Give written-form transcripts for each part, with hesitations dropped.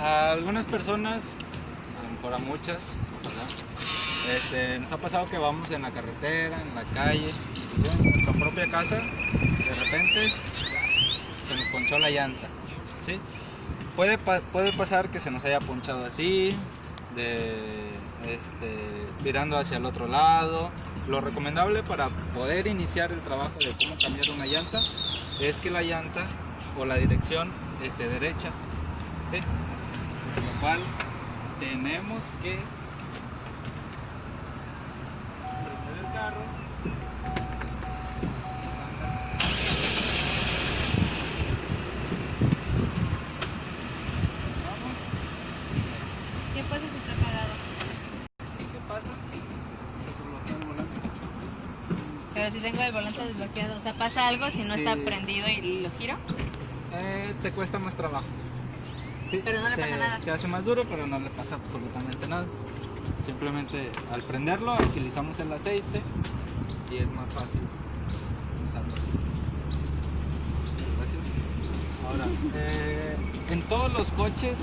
A algunas personas, a lo mejor a muchas, ojalá, nos ha pasado que vamos en la carretera, en la calle, incluso en nuestra propia casa, de repente se nos ponchó la llanta, ¿sí? Puede pasar que se nos haya ponchado así, virando hacia el otro lado. Lo recomendable para poder iniciar el trabajo de cómo cambiar una llanta es que la llanta o la dirección esté derecha, ¿sí? Por lo cual tenemos que prender el carro, ¿Qué pasa si está apagado? ¿qué pasa? Se desbloquea el volante. Pero si tengo el volante desbloqueado, o sea, ¿pasa algo si no está prendido y lo giro? Te cuesta más trabajo. Sí, Pero no le pasa nada. Se hace más duro, pero no le pasa absolutamente nada. Simplemente al prenderlo utilizamos el aceite y es más fácil usarlo así. Gracias. Ahora, en todos los coches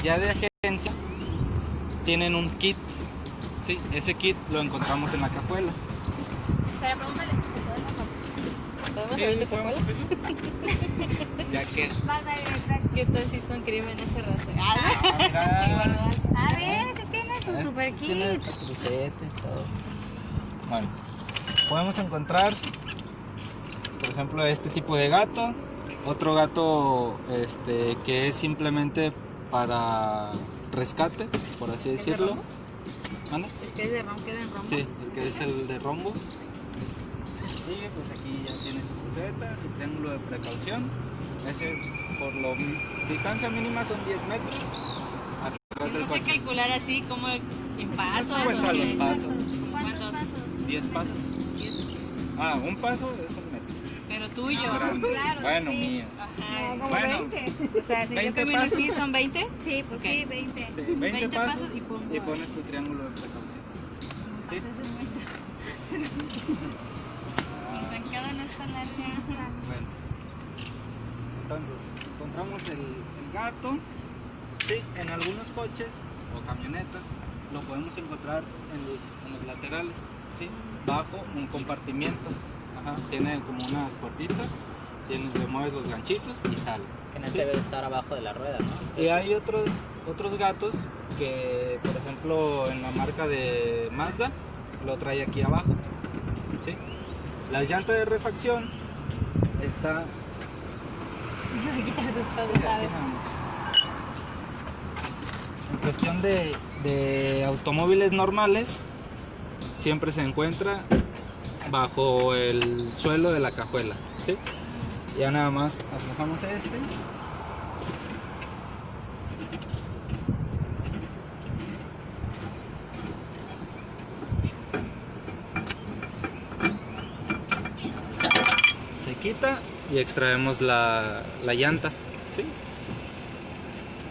ya de agencia tienen un kit. Sí, ese kit lo encontramos en la cajuela. Pero pregúntale. ¿Podemos Sí, abrir tu podemos cajuela? Ya que. ¿Qué tal si son crimen ese rato? Mira, A ver, si tiene su super kit. tiene tu crucete y todo. Bueno, podemos encontrar, por ejemplo, este tipo de gato. Otro gato que es simplemente para rescate, por así ¿El de decirlo. rombo? ¿Mande? ¿El que es de rombo? ¿Queda en rombo? Sí, el que es el de rombo. Y pues aquí ya tiene su cruceta, su triángulo de precaución. Ese, por lo distancia mínima son 10 metros. Atrás del No sé coche. calcular así como en pasos. Cuenta o los qué. pasos. ¿Cuántos? 10 pasos. 10. Un paso es un metro. Pero tuyo. Grande. claro, Bueno, sí. mío. Ajá. Como Bueno, 20. O sea, si yo 20 camino pasos. ¿Sí son 20? Sí, pues Ok. sí, 20. Sí, 20 20 pasos, pasos y pongo- y pones tu triángulo de precaución. ¿Sí? Mi zancada no está larga. Bueno. Entonces, encontramos el gato. Sí, en algunos coches o camionetas lo podemos encontrar en los laterales, ¿sí? Bajo un compartimiento. Ajá, tiene como unas puertitas, le mueves los ganchitos y sale. Que no ¿sí? debe estar abajo de la rueda, ¿no? Y hay otros gatos que, por ejemplo, en la marca de Mazda, lo trae aquí abajo, ¿sí? La llanta de refacción está... Yo me quito sus cosas, sí, así ¿sabes? nada más. En cuestión de automóviles normales, siempre se encuentra bajo el suelo de la cajuela, ¿sí? Ya nada más aflojamos este. Se quita y extraemos la llanta, ¿sí?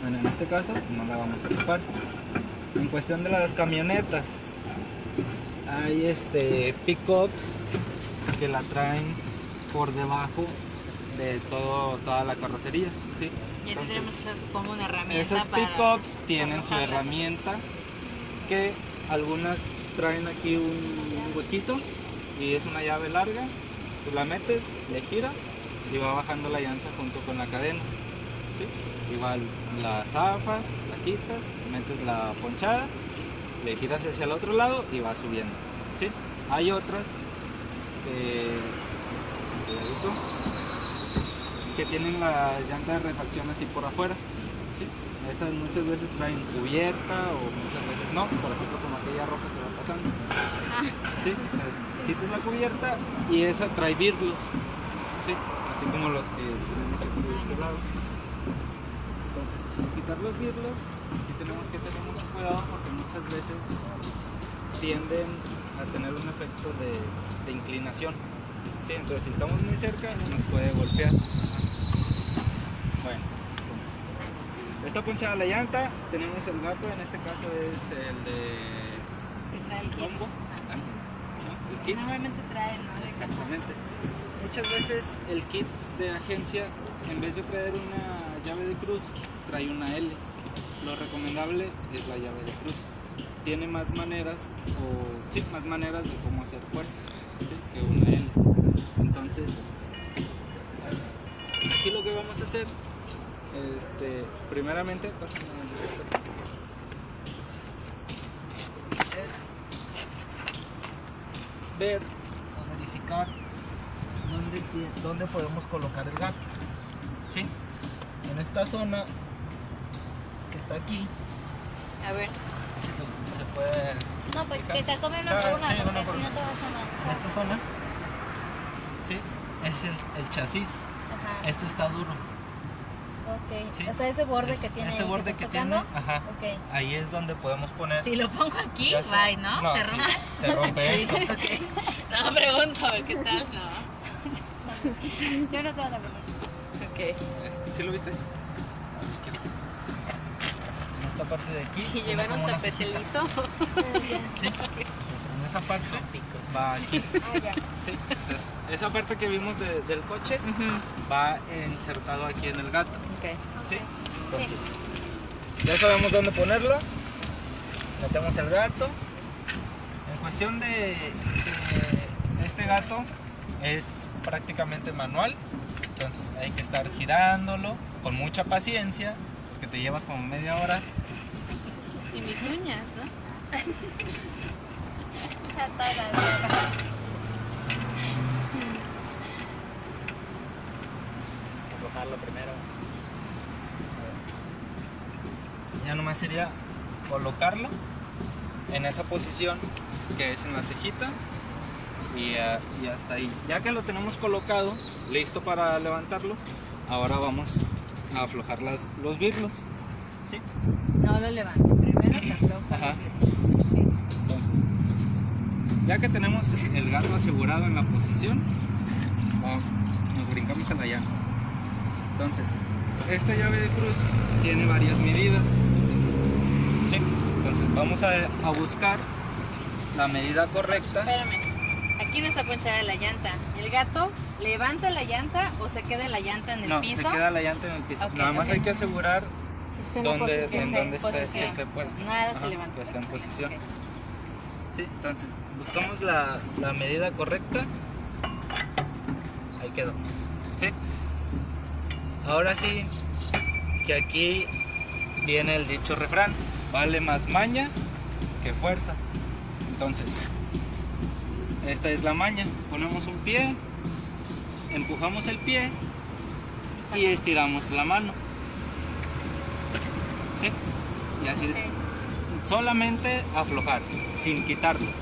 Bueno, en este caso no la vamos a ocupar. En cuestión de las camionetas, hay pickups que la traen por debajo de toda la carrocería, ¿sí? Ya Entonces, tendremos que usar, supongo, una herramienta esas para pickups tienen su arrojarla. herramienta, que algunas traen aquí un huequito y es una llave larga. Tú la metes, le giras y va bajando la llanta junto con la cadena, ¿sí? Igual las zafas, la quitas, metes la ponchada, le giras hacia el otro lado y va subiendo, ¿sí? Hay otras que tienen la llanta de refacción así por afuera, ¿sí? Esas muchas veces traen cubierta o muchas veces no, por ejemplo como aquella roja que va pasando, ¿sí? Entonces, quitas la cubierta y esa trae birlos, ¿sí? Así como los que tenemos aquí de este lado. Entonces, al quitar los birlos, sí tenemos que tener mucho cuidado porque muchas veces tienden a tener un efecto de inclinación, ¿sí? Entonces si estamos muy cerca nos puede golpear. Bueno, entonces, está ponchada la llanta, tenemos el gato, en este caso es el de Que trae el kit. rombo, ¿no? El kit. Normalmente trae, ¿no? Exactamente. Muchas veces el kit de agencia, en vez de traer una llave de cruz, trae una L. lo recomendable es la llave de cruz. Tiene más maneras, más maneras de cómo hacer fuerza, ¿sí? Que una L. Entonces, aquí lo que vamos a hacer, primeramente, pásame la libreta. Es ver o verificar dónde podemos colocar el gato, ¿sí? En esta zona que está aquí, A ver. se puede. No, pues que se asome una Ah, por una, sí, porque una por si no una. te vas a En manchar. esta zona, ¿sí? Es el chasis. Ajá. Esto está duro. Ok. Sí. O sea, ese borde que tiene ese ahí borde que que estás tiene, tocando. ajá. Ok. Ahí es donde podemos poner. Si lo pongo aquí, Ya bye, ¿no? No, Se sí, rompe. se rompe Sí, esto. ok. No, pregunto, a ver qué tal. No. Yo no sé dónde poner. Ok. ¿Sí lo viste? A la izquierda. En esta parte de aquí. ¿Y tiene llevaron como una tapete cejita. liso? Sí. Entonces, en esa parte va aquí. Ah, ya. Sí. Entonces, esa parte que vimos del coche Ujú. va insertado aquí en el gato. Ok. ¿Sí? Entonces, ya sabemos dónde ponerlo. Metemos el gato. En cuestión de este gato es prácticamente manual. Entonces hay que estar girándolo con mucha paciencia, porque te llevas como media hora. Y mis uñas, ¿no? Está toda la vida. Aflojarlo primero. Ya nomás sería colocarlo en esa posición que es en la cejita y hasta ahí. Ya que lo tenemos colocado, listo para levantarlo, ahora vamos a aflojar los birlos. ¿Sí? No lo levanto. Primero te aflojo. Ajá. Entonces, ya que tenemos el gato asegurado en la posición, nos brincamos a la llanta. Entonces, esta llave de cruz tiene varias medidas. ¿Sí? Entonces, vamos a buscar la medida correcta. Espérame. Aquí no está ponchada la llanta. ¿El gato levanta la llanta o se queda la llanta en el No, piso? se queda la llanta en el piso. Ok, Nada más ok. hay que asegurar en dónde, posición. en dónde Posición. que esté puesto. Nada Ajá, se levanta. que esté en posición. Ok. Sí, entonces buscamos la medida correcta. Ahí quedó. ¿Sí? Ahora sí, que aquí viene el dicho refrán: vale más maña que fuerza. Entonces, esta es la maña. Ponemos un pie, empujamos el pie y estiramos la mano. ¿Sí? Y así es. Solamente aflojar, sin quitarlos.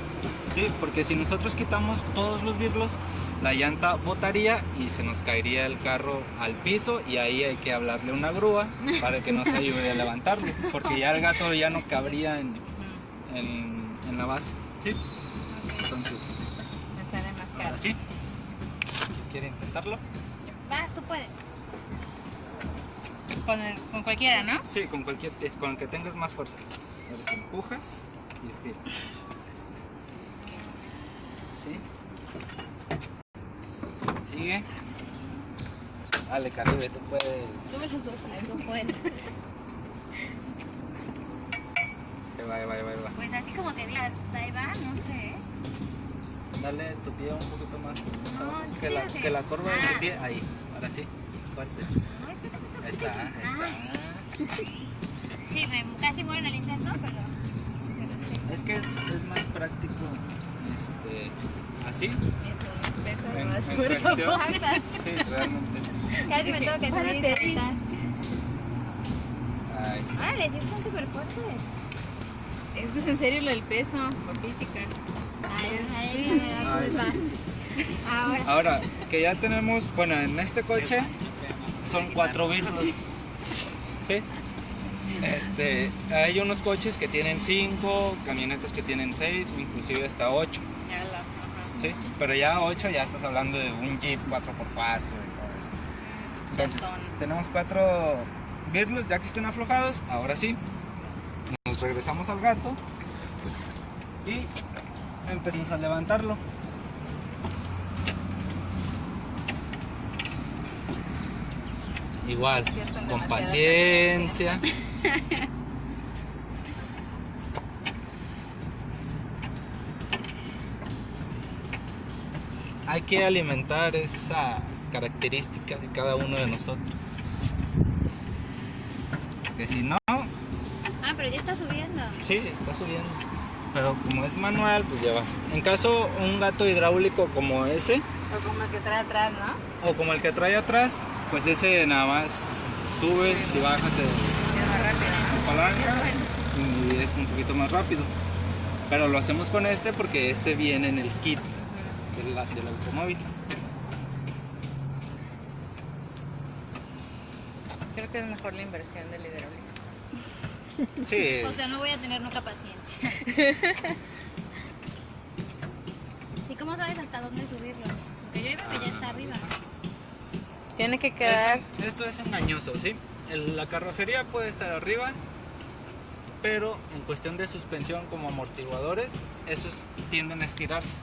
¿Sí? Porque si nosotros quitamos todos los birlos, la llanta botaría y se nos caería el carro al piso, y ahí hay que hablarle a una grúa para que nos ayude a levantarlo, porque ya el gato ya no cabría en la base. ¿Sí? Me Entonces, sale más caro. ahora sí. ¿Quiere intentarlo? Vas, tú puedes. Con cualquiera, ¿no? Sí, con cualquier pie, con el que tengas más fuerza. Ahora sí, empujas y estiras. ¿Sí? Sigue. Dale, Caribe, tú puedes. Tú me los dos. Tú puedes. Ahí va. Pues así como que digas, ahí va, no sé. Dale tu pie un poquito más abajo, No, que la curva de Ah. tu pie. Ahí, ahora sí, fuerte. Ahí está. Sí, casi muero en el intento, pero sí. Es que es más práctico así. Mientras peso En más cuestión. Exacto. Sí, realmente. Casi me tengo que subir y soltar. Ahí está. Ah, les están súper fuertes. Es que es en serio lo del peso, por física. Ahí me da Ahí culpa. Ahora. Ahora que ya tenemos, bueno, en este coche son 4 birlos. ¿Sí? Hay unos coches que tienen 5, camionetas que tienen 6, o inclusive hasta 8. Ya la. Ajá. ¿Sí? Pero ya 8 ya estás hablando de un Jeep 4x4 y todo eso. Entonces, tenemos 4 birlos ya que estén aflojados. Ahora sí, nos regresamos al gato y empezamos a levantarlo. Igual, Sí, es con con demasiada paciencia. hay que alimentar esa característica de cada uno de nosotros. Que si no, Ah, pero ya está subiendo. sí, está subiendo. Pero como es manual, pues ya vas. En caso, un gato hidráulico como ese, O como el que trae atrás, ¿no? o como el que trae atrás, pues ese nada más subes y bajas Es más rápido. la palanca y es un poquito más rápido. Pero lo hacemos con este porque este viene en el kit del automóvil. Creo que es mejor la inversión del hidráulico. Sí, O sea, no voy a tener nunca paciencia. ¿Y cómo sabes hasta dónde subirlo? Porque yo creo que ya está arriba. Tiene que quedar... esto es engañoso, ¿sí? La carrocería puede estar arriba, pero en cuestión de suspensión como amortiguadores, esos tienden a estirarse.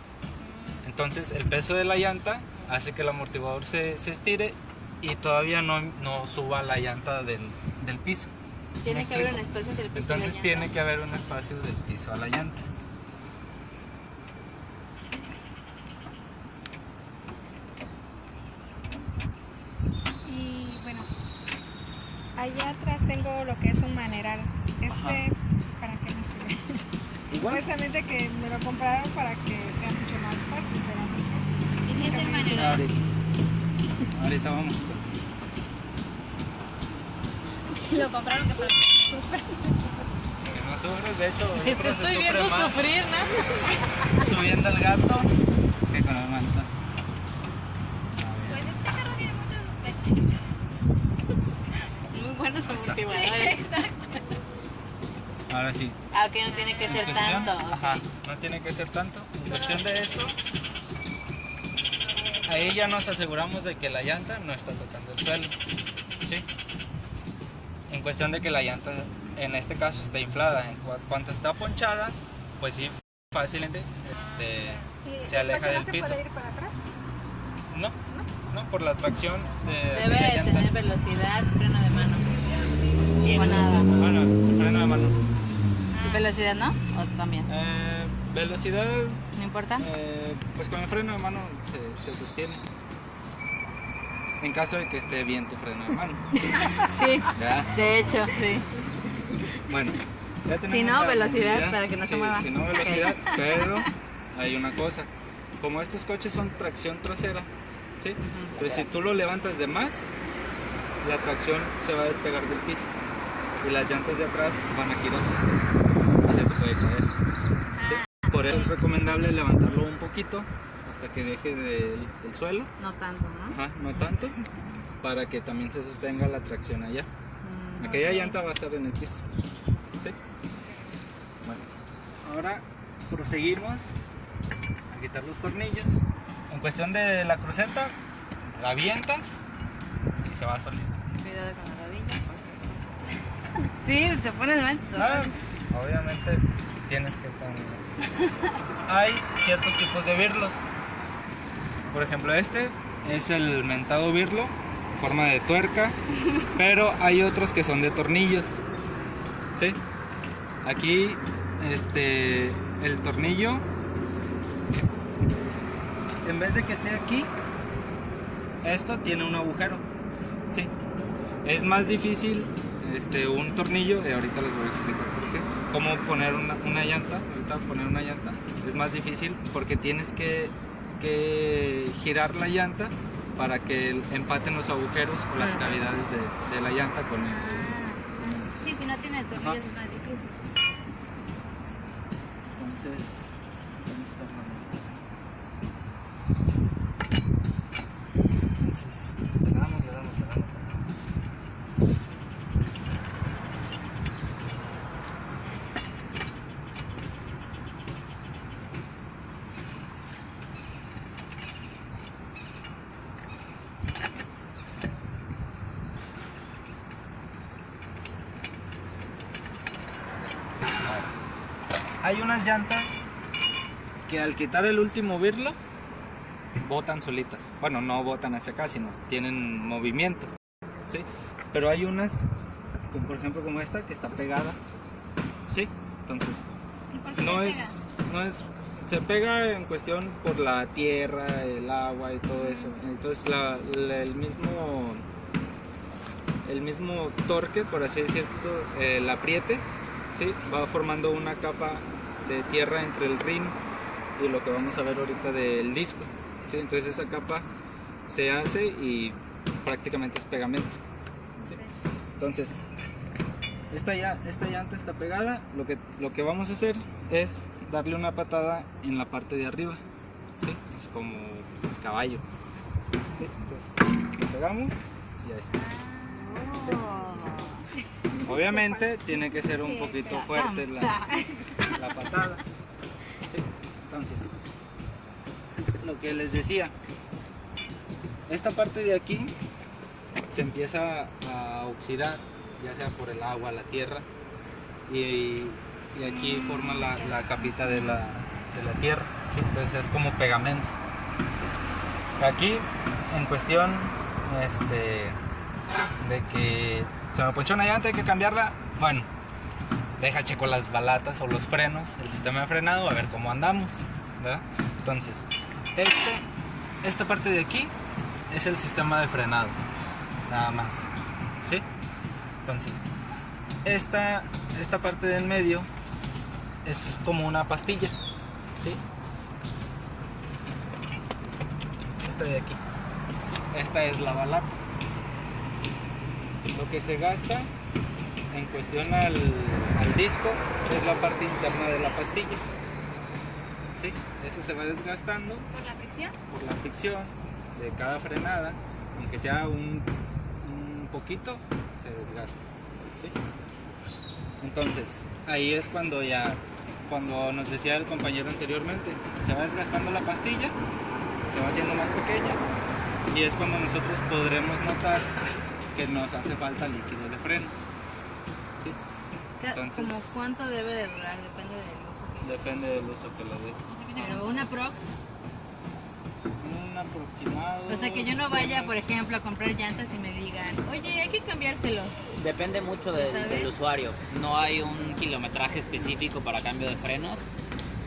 Entonces el peso de la llanta hace que el amortiguador se estire y todavía no suba la llanta del piso. Tiene ¿Me que haber un explico? espacio entre el piso Entonces y la tiene llanta. que haber un espacio del piso a la llanta. Y bueno, allá atrás tengo lo que es un maneral. Ajá. ¿Para qué me sirve? Igual. Supuestamente que me lo compraron para que sea mucho más fácil, pero no sé. ¿Y qué es el manual? Ahorita vamos. Lo compraron que para que sufra. Que no sufres, de hecho, Te otros se estoy sufre viendo más sufrir, ¿no? subiendo el gato que con el manta. Pues este carro tiene muchos suspensiones. Muy buenos amortiguadores. Ahora sí. Ah, ok, no tiene que ser En cuestión- tanto. ok. Ajá, no tiene que ser tanto. En cuestión de esto, ahí ya nos aseguramos de que la llanta no está tocando el suelo. ¿Sí? En cuestión de que la llanta, en este caso, está inflada. Cuando está ponchada, pues sí, fácilmente se aleja del piso. ¿Se puede ir para atrás? No, no, por la tracción de Debe la de llanta. tener velocidad, freno de mano. O nada. Bueno, freno de mano. ¿Velocidad no? ¿O también? Velocidad, ¿No importa? pues con el freno de mano se sostiene. En caso de que esté bien tu freno de mano. Sí, Ya. de hecho, sí. Bueno, ya tenemos Si no, la velocidad movilidad. para que no se Sí, mueva. Si no, velocidad, pero hay una cosa. Como estos coches son tracción trasera, ¿sí? Pero si tú lo levantas de más, la tracción se va a despegar del piso y las llantas de atrás van a girar y se te puede caer. ¿Sí? Por eso es recomendable levantarlo un poquito hasta que deje del suelo, No tanto, ¿no? ajá, no tanto, para que también se sostenga la tracción allá. Aquella llanta va a estar en el piso. ¿Sí? Bueno, ahora proseguimos a quitar los tornillos. En cuestión de la cruceta, la avientas y se va solito. Cuidado con la rodilla. Sí, te pones mal. Ah, obviamente tienes que tener. Hay ciertos tipos de birlos. Por ejemplo, este es el mentado birlo, forma de tuerca, pero hay otros que son de tornillos. ¿Sí? Aquí el tornillo, en vez de que esté aquí, esto tiene un agujero. ¿Sí? Es más difícil un tornillo, y ahorita les voy a explicar por qué. Cómo poner una llanta, ahorita poner una llanta es más difícil porque tienes que girar la llanta para que empaten los agujeros o las cavidades de la llanta con el... Sí, si no tiene tornillos Ajá. es más difícil. Entonces, ¿dónde está la mano? Entonces, le damos. Hay unas llantas que al quitar el último birlo botan solitas. Bueno, no botan hacia acá, sino tienen movimiento, ¿sí? Pero hay unas, como por ejemplo como esta, que está pegada, ¿sí? Entonces, ¿Y por qué no se es, se pega en cuestión por la tierra, el agua y todo eso. Entonces el mismo torque, por así decirlo, el apriete, ¿sí? Va formando una capa de tierra entre el rim y lo que vamos a ver ahorita del disco, ¿sí? Entonces esa capa se hace y prácticamente es pegamento, ¿sí? Entonces esta llanta está pegada. Lo que vamos a hacer es darle una patada en la parte de arriba, ¿sí? Pues como caballo, ¿sí? Entonces lo pegamos y ya está, ¿sí? Obviamente tiene que ser un poquito fuerte la patada, ¿sí? Entonces, lo que les decía, esta parte de aquí se empieza a oxidar, ya sea por el agua, la tierra, y aquí forma la capita de la tierra, ¿sí? Entonces es como pegamento, ¿sí? Aquí, en cuestión de que se me ponchó una llanta, hay que cambiarla, bueno, checo las balatas o los frenos, el sistema de frenado, a ver cómo andamos, ¿verdad? Entonces, esta parte de aquí es el sistema de frenado, nada más, ¿sí? Entonces, esta parte del medio es como una pastilla, ¿sí? Esta de aquí, esta es la balata. Lo que se gasta en cuestión al disco es la parte interna de la pastilla, ¿sí? Eso se va desgastando ¿Por la fricción? por la fricción de cada frenada, aunque sea un poquito, se desgasta, ¿sí? Entonces ahí es cuando nos decía el compañero anteriormente, se va desgastando la pastilla, se va haciendo más pequeña, y es cuando nosotros podremos notar que nos hace falta líquido de frenos, ¿sí? Entonces, ¿Como cuánto debe de durar? Depende del uso que depende del uso que le des. Pero una prox, Un aproximado. o sea que yo no vaya, por ejemplo, a comprar llantas y me digan, oye, hay que cambiárselo. Depende mucho ¿Sabes? del usuario. No hay un kilometraje específico para cambio de frenos.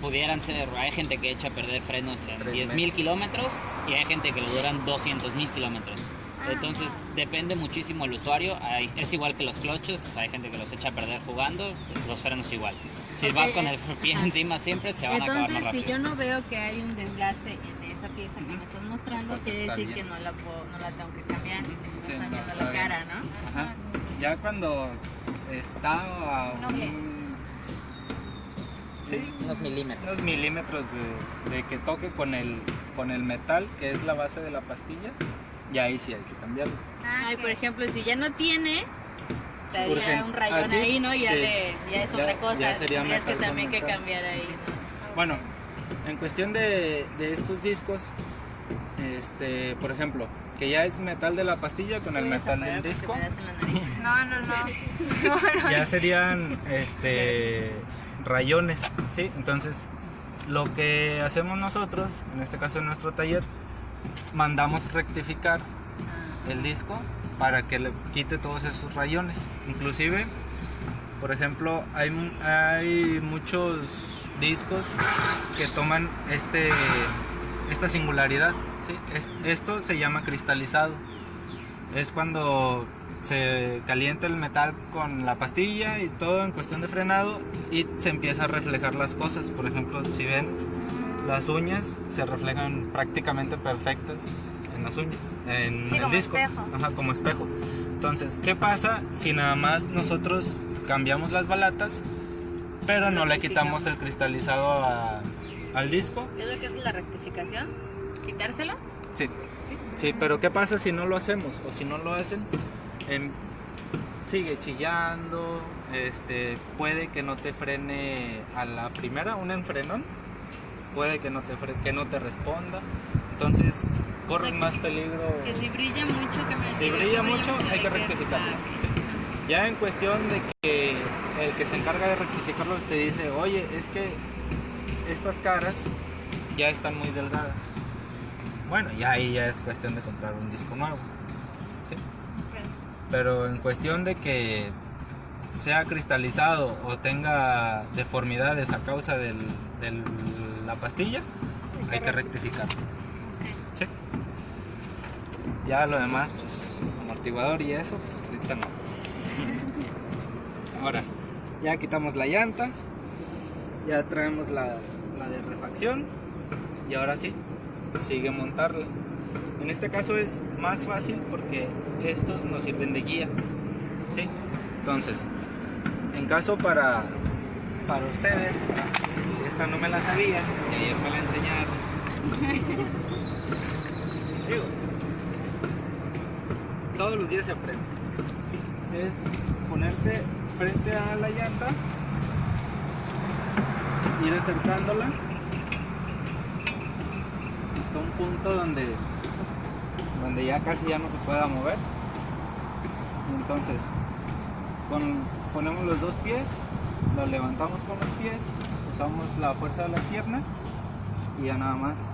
Pudieran ser, hay gente que echa a perder frenos en 3 10.000 meses. kilómetros y hay gente que lo duran 200.000 kilómetros. Entonces depende muchísimo el usuario. Es igual que los cloches, hay gente que los echa a perder jugando, los frenos igual. Si Ok, vas con el pie encima siempre se van a acabar más Entonces, si rápido. yo no veo que hay un desgaste en esa pieza que me estás mostrando, porque quiere está decir bien. que no la tengo que cambiar. Sí, Me están no, viendo está la bien. cara, ¿no? Ajá. Ya cuando está a Noble. sí, Unos milímetros. unos milímetros de que toque con el metal, que es la base de la pastilla, ya ahí sí hay que cambiarlo. Ay, por ejemplo, si ya no tiene, estaría Urgente. un rayón Aquí, ahí, ¿no? Ya, sí. ya es Ya- otra cosa. ya sería Tendrías que metal con también que metal. cambiar ahí, ¿no? Bueno, en cuestión de estos discos, por ejemplo, que ya es metal de la pastilla con Te el voy a metal zaparar del porque disco, me das en la nariz. No. ya serían rayones, ¿sí? Entonces, lo que hacemos nosotros, en este caso en nuestro taller, mandamos rectificar el disco para que le quite todos esos rayones. Inclusive, por ejemplo, hay muchos discos que toman esta singularidad, ¿sí? Esto se llama cristalizado. Es cuando se calienta el metal con la pastilla y todo en cuestión de frenado y se empieza a reflejar las cosas. Por ejemplo, si ven, las uñas se reflejan prácticamente perfectas en las uñas, en Sí, el como disco. espejo. Ajá, como espejo. Entonces, ¿qué pasa si nada más nosotros cambiamos las balatas, pero no le quitamos el cristalizado al disco? ¿Es lo que es la rectificación? ¿Quitárselo? Sí. Sí, pero ¿qué pasa si no lo hacemos o si no lo hacen? Sigue chillando, puede que no te frene a la primera, un enfrenón, puede que no te responda, entonces corres más peligro. Que si brilla mucho, que Si brilla mucho, hay que rectificarlo. Ah, ok. Sí. Ya en cuestión de que el que se encarga de rectificarlos te dice, oye, es que estas caras ya están muy delgadas. Bueno, ya ahí ya es cuestión de comprar un disco nuevo, ¿sí? Pero en cuestión de que sea cristalizado o tenga deformidades a causa de la pastilla, hay que rectificarlo. Sí. Ya lo demás, pues amortiguador y eso, pues ahorita no. Ahora, ya quitamos la llanta, ya traemos la de refacción y ahora sí, sigue montarla. En este caso es más fácil porque estos nos sirven de guía, ¿sí? Entonces, en caso para ustedes, esta no me la sabía y ayer me la enseñaron. Digo, todos los días se aprende. Es ponerte frente a la llanta, ir acercándola hasta un punto donde ya casi ya no se pueda mover. Entonces ponemos los dos pies, lo levantamos con los pies, usamos la fuerza de las piernas y ya nada más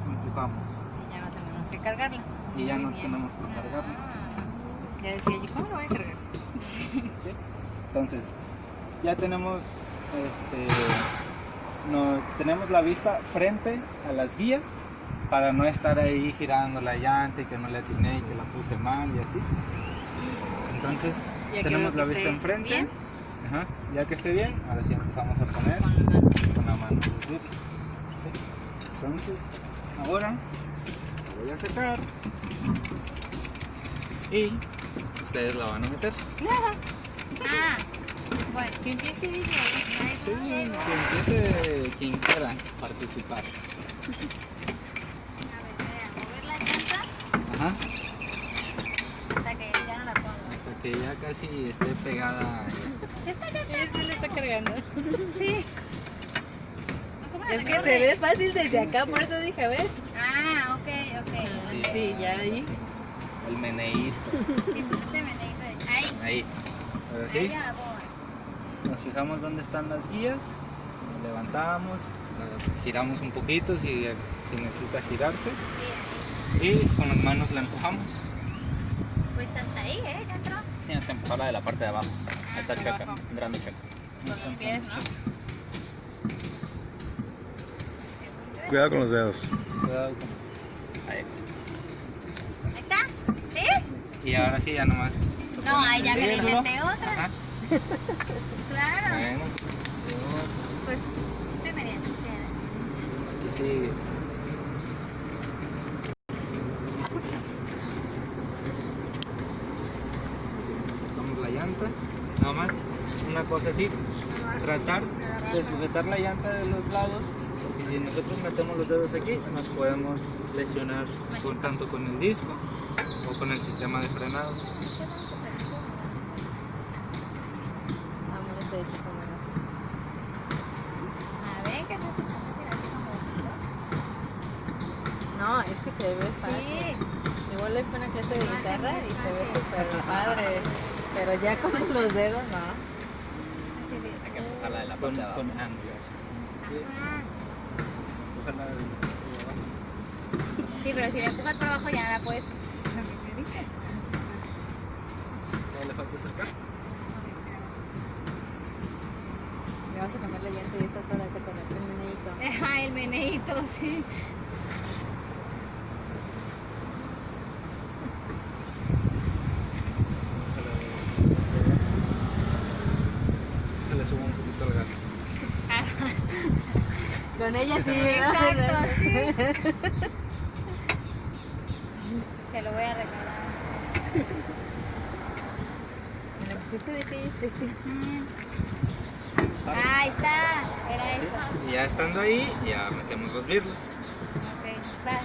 empujamos. Y ya no tenemos que cargarla. Y ya Muy no bien. tenemos que cargarlo. Ya decía yo, ¿cómo lo voy a cargar? ¿Sí? Entonces, ya tenemos tenemos la vista frente a las guías para no estar ahí girando la llanta y que no le atiné y que la puse mal y así. Entonces, Ya tenemos que la esté vista enfrente. bien. Ajá, ya que esté bien, ahora sí empezamos a poner Con la mano. con la mano los vidrios. ¿Sí? Entonces, ahora lo voy a sacar y ustedes la van a meter. Ah, bueno. Que empiece dice. Sí, que empiece quien quiera participar. A ver, mover la llanta Ajá, hasta que ya no la pongo. hasta que ya casi esté pegada. ¿Sí está ya? Sí le está cargando. Sí. No, ¿cómo la Es que tengo? se ve fácil desde acá, por eso dije, a ver. Ah, ok. Sí, ya ahí. El meneíto. Sí, pues este meneíto de... Ahí. Ahí. Ahora Ahí sí, ya la pongo. nos fijamos dónde están las guías, levantamos, giramos un poquito si necesita girarse Sí. y con las manos la empujamos. Pues hasta ahí, ya entró. Tienes que empujarla de la parte de abajo. Está chueca, abajo. entrando chueca. Con los pies, ¿no? Cuidado con los dedos. Cuidado con... Ahí. ¿Ahí está? ¿Sí? Y ahora sí, ya nomás. se No, pone ahí ya el me le vidrio. inventé otra. Ajá. Claro. Bueno, Pues estoy mediante. aquí sigue. Sacamos la llanta, nada más, una cosa así, tratar de sujetar la llanta de los lados, porque si nosotros metemos los dedos aquí, nos podemos lesionar tanto con el disco o con el sistema de frenado. Vamos a decir como A ver, que no se puede hacer así como... No, es que se ve fácil. Sí. Igual le fue una clase de Lo hace guitarra muy y se ve fácil. súper padre. Pero ya con los dedos, no. Así de... Hay que empujarla de la Con parte de abajo. ángulos. Ajá. Ojalá de abajo. Sí, pero si le empujas por abajo ya no la puedes... ¿Todavía le falta sacar? Le vas a cambiar la llanta y estás sola con el meneíto. Ajá, el meneíto, sí. Se le subo un poquito el gato. Con ella sí, Exacto, sí. Te lo voy a regalar. Me la pusiste difícil. Ahí está. Era eso. Y ya estando ahí, ya metemos los birlos. Ok, vas.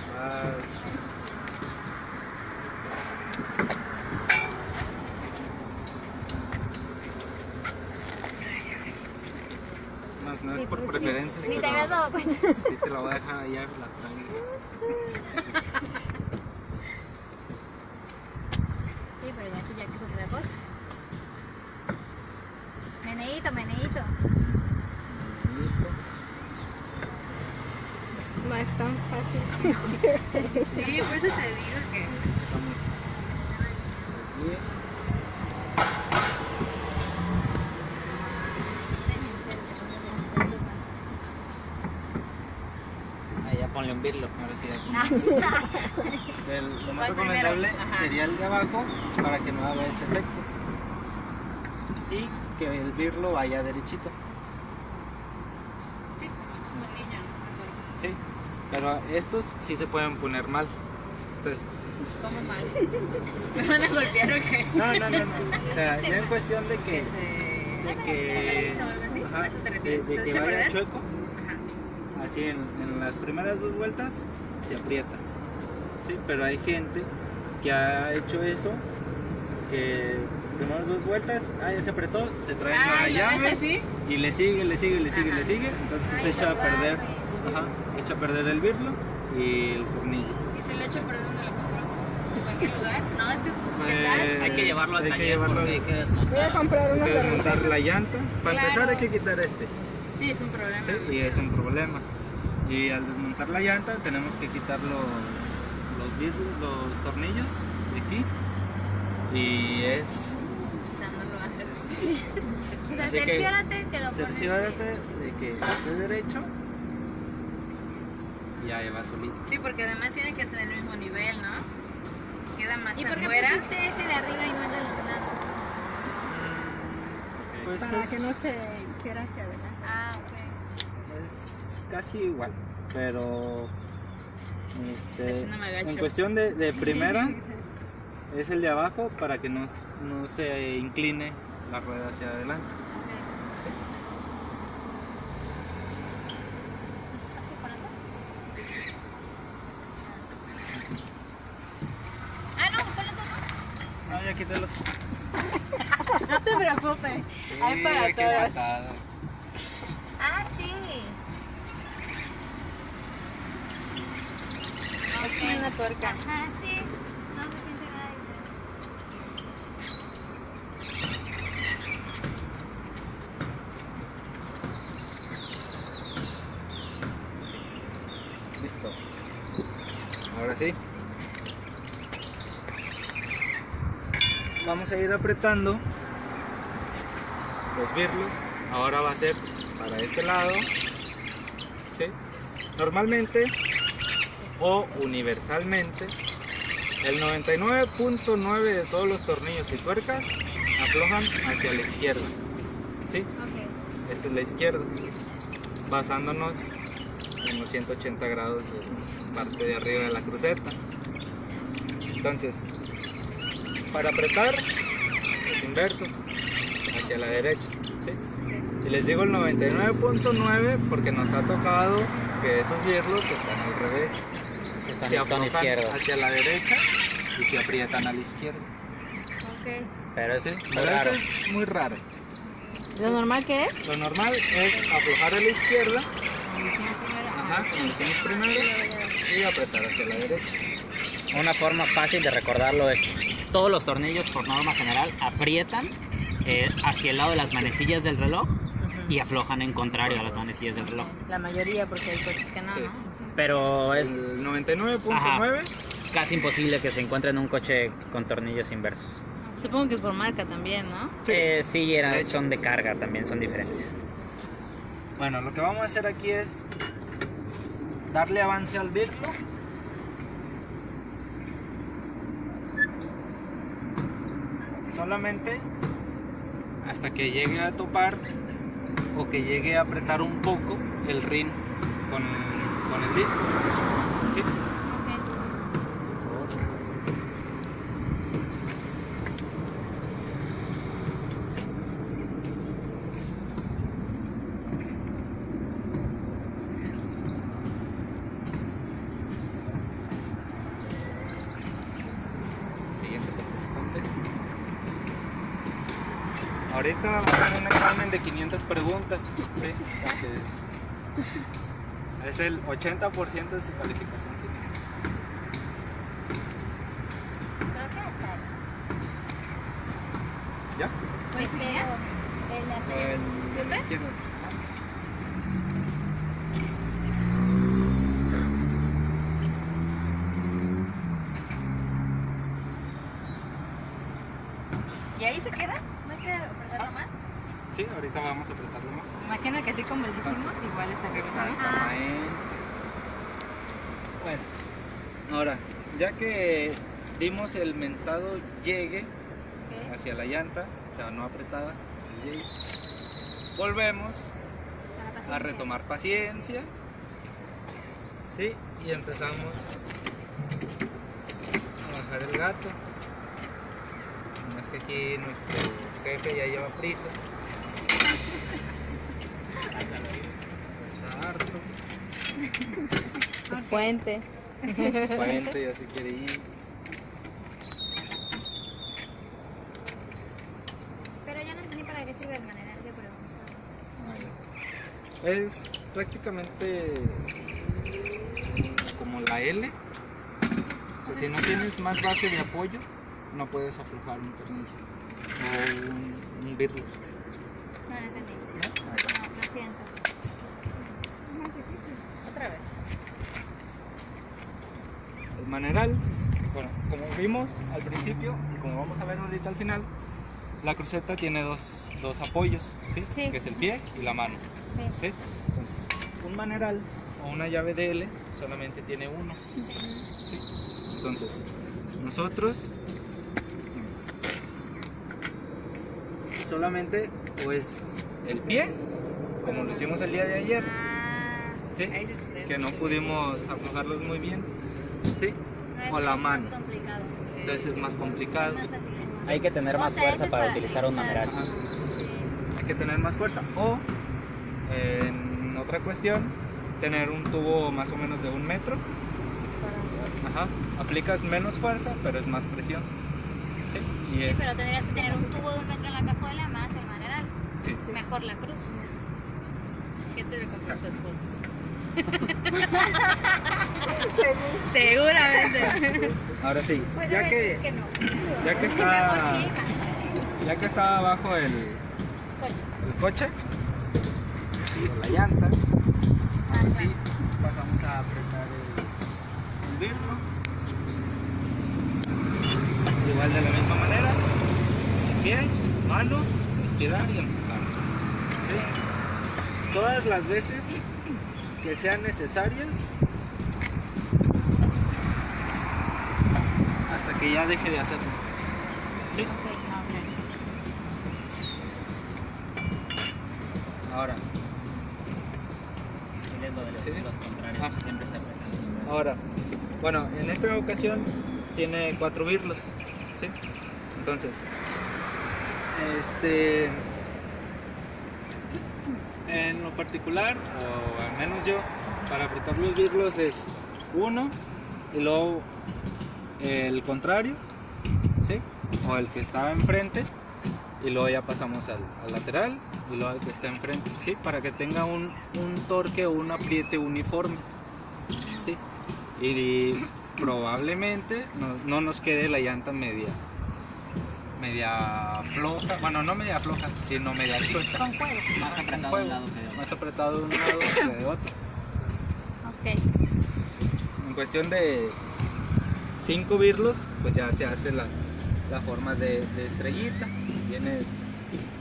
Más no es Sí, por pues sí. preferencias, Ni te pero habías dado cuenta. sí te la voy a dejar allá la traigas. Sí, pero ya sí, ya que es otra cosa. Meneíto, meneíto. No es tan fácil. Sí, por eso te digo que. Estamos los 10. ponle un birlo. Ahora sí, lo más ¿Cuál recomendable primero? Ajá. sería el de abajo para que no haga ese efecto. Y que el birlo vaya derechito. Sí, pero estos sí se pueden poner mal. Entonces, ¿Cómo mal? ¿Me van a golpear o qué? no. O sea, ya en cuestión de que. De que. ¿O algo así? Ajá, ¿A eso te refieres? de ¿Se que echa a vaya perder? chueco. Ajá. Así en las primeras 2 vueltas se aprieta. Sí, pero hay gente que ha hecho eso. Que primeras 2 vueltas, ya se apretó, se trae la ¿lo llave. deja así? Y le sigue, Ajá. entonces echa a perder, echa a perder el birlo y el tornillo. ¿Y si lo echo por dónde lo compro? ¿En cualquier lugar? No, es que es Pues, Hay que llevarlo al hay que taller llevarlo porque hay que Voy a desmontar. comprar Hay unos que de desmontar la llanta. Para Claro. empezar hay que quitar Sí, es un problema. ¿sí? Y es un problema. Y al desmontar la llanta tenemos que quitar los tornillos de aquí. Y es... O sea, no lo hagas. O sea, Así que cerciórate que lo pones. cerciórate de que esté derecho. Y ahí va solito. Sí, porque además tiene que tener el mismo nivel, ¿no? Queda más ¿Y por qué afuera. pusiste ese de arriba y no el de los lados? Pues para es- que no se hiciera hacia adelante. Ah, ok. Es casi igual, pero Así no me agacho. en cuestión de primera es el de abajo para que no se incline la rueda hacia adelante. Ah, no, ponlo tú. Ah, ya quité el otro. No te preocupes. Hay para qué todas. patadas. Ah, sí. Es como una tuerca. Ajá, sí. No se siente nada Listo. Ahora sí. Vamos a ir apretando los birlos. Ahora va a ser para este lado. ¿Sí? Normalmente o universalmente el 99.9 de todos los tornillos y tuercas aflojan hacia la izquierda. ¿Sí? Ok. Esta es la izquierda, basándonos en los 180 grados de la parte de arriba de la cruceta. Entonces, para apretar es inverso, hacia la derecha. ¿Sí? Y les digo el 99.9 porque nos ha tocado que esos birlos están al revés. Se Son aflojan izquierdos. hacia la derecha y se aprietan a la izquierda. Ok. Pero es ¿Sí? muy Pero raro. eso es muy raro. ¿Lo normal qué es? Lo normal es aflojar a la izquierda, ajá, como hicimos primero, y apretar hacia la derecha. Una forma fácil de recordarlo es todos los tornillos por norma general aprietan hacia el lado de las manecillas del reloj y aflojan en contrario a las manecillas del reloj. La mayoría, porque hay coches que no, Sí. ¿no? Pero es El 99.9, casi imposible que se encuentre en un coche con tornillos inversos. Supongo que es por marca también, ¿no? sí. Sí, De hecho. son de carga también, son diferentes. Bueno, lo que vamos a hacer aquí es darle avance al birlo. Solamente hasta que llegue a topar o que llegue a apretar un poco el rin con el disco. ¿Sí? Siguiente participante. Ahorita vamos a hacer un examen de 500 preguntas. ¿Sí? Es el 80% de su calificación final. Creo que hasta ahí. ¿Ya? Pues el de hasta allá. El de la izquierda. ¿Y ahí se queda? ¿No hay que apretarlo más? Sí, ahorita vamos a apretarlo más. Imagino que así como lo hicimos, igual es al revés, ¿no? Exactamente. Bueno, ahora, ya que dimos el mentado llegue Ok. hacia la llanta, o sea, no apretada, el llegue, volvemos Para la a paciencia. retomar paciencia, ¿sí? Y empezamos a bajar el gato. No es que aquí nuestro jefe ya lleva prisa. Está harto. Es puente. Es puente, ya se quiere ir. Pero ya no entendí para qué sirve el maneral de pregunta. Es prácticamente como la L. O sea, si no tienes más base de apoyo, no puedes aflojar un tornillo o un birlo. No, no entendí. No, lo siento. Otra vez. El maneral, bueno, como vimos al principio y como vamos a ver ahorita al final, la cruceta tiene dos apoyos, ¿sí? Sí. Que es el pie y la mano. Sí. ¿Sí? Entonces, un maneral o una llave de L solamente tiene uno. ¿Sí? Entonces, nosotros solamente pues el pie, como lo hicimos el día de ayer, Ah, ¿sí? Ahí sí te- Que no pudimos aflojarlos muy bien, ¿sí? no, O es la más mano. complicado. Entonces es más complicado. Más fácil. Hay que tener O más sea, fuerza eso es para para utilizar un utilizar. maneral. Ajá. Sí. Hay que tener más fuerza. O, en otra cuestión, tener un tubo más o menos de 1 metro. Ajá. Aplicas menos fuerza, pero es más presión. Sí. Y Sí, es. pero tendrías que tener un tubo de 1 metro en la cajuela más el maneral. Sí. Mejor la cruz. ¿Qué te recomienda tu Exacto. esposa? Seguramente. Ahora sí. Pues Ya ahora que, dices que no. ya que Es mejor está, que ya que está abajo el coche. coche, o la llanta, Ah, ahora sí claro. pasamos a apretar el birlo. Igual de la misma manera, pie, mano, estirar y empujar. ¿Sí? Todas las veces que sean necesarias hasta que ya deje de hacerlo. ¿Sí? Ahora, Y lo de los Sí. ángulos contrarios, Ah. siempre está apretando. ahora, bueno, en esta ocasión tiene 4 birlos, ¿sí? Entonces, en lo particular, o al menos yo, para apretar los birlos es uno y luego el contrario, ¿sí? O el que está enfrente y luego ya pasamos al lateral y luego al que está enfrente, ¿sí? Para que tenga un torque o un apriete uniforme, ¿sí? Y probablemente no nos quede la llanta media floja, bueno, no media floja, sino media suelta. Con juego. Más Con apretado de juego. un lado que de otro. Más apretado de un lado que de otro. Ok. En cuestión de 5 birlos, pues ya se hace la forma de estrellita.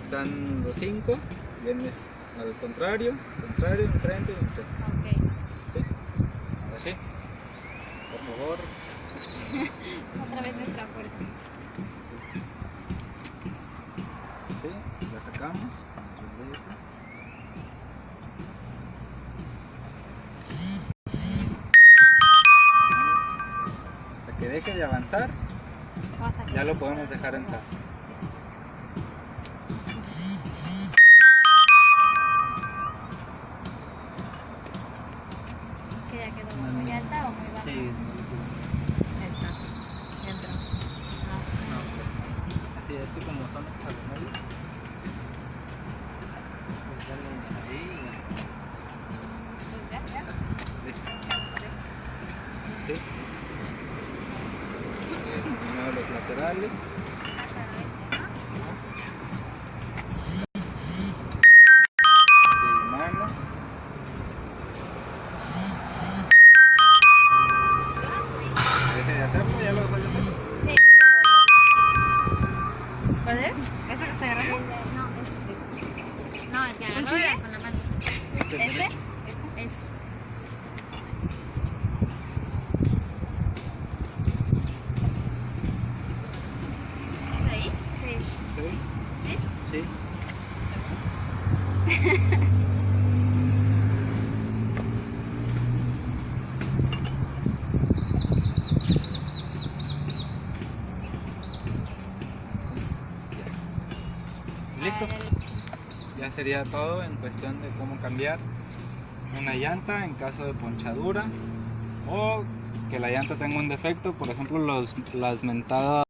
Están los 5, vienes al contrario, enfrente y enfrente. Ok. ¿Sí? Ahora sí. Por favor. Otra vez nuestra fuerza. Sí. Sí, la sacamos. Regresas. Hasta que deje de avanzar, O hasta que ya lo podemos dejar en paz. Que ya quedó muy alta o muy baja. Sí, Ahí está. Ya entró. no, pues, así es que como son hexagonales, pues dale ahí y ya está. Pues ya. Listo. ¿Sí? Primero los laterales. Hasta el oeste, ¿no? Y mano. Deje de hacerlo, ya lo dejó de hacer. Sí. ¿Cuál es? ¿Ese que se agarra? No, este. No, el que agarró sigue? era con la mano. Este ¿Este? derecho. Eso. ya sería todo en cuestión de cómo cambiar una llanta en caso de ponchadura o que la llanta tenga un defecto, por ejemplo las mentadas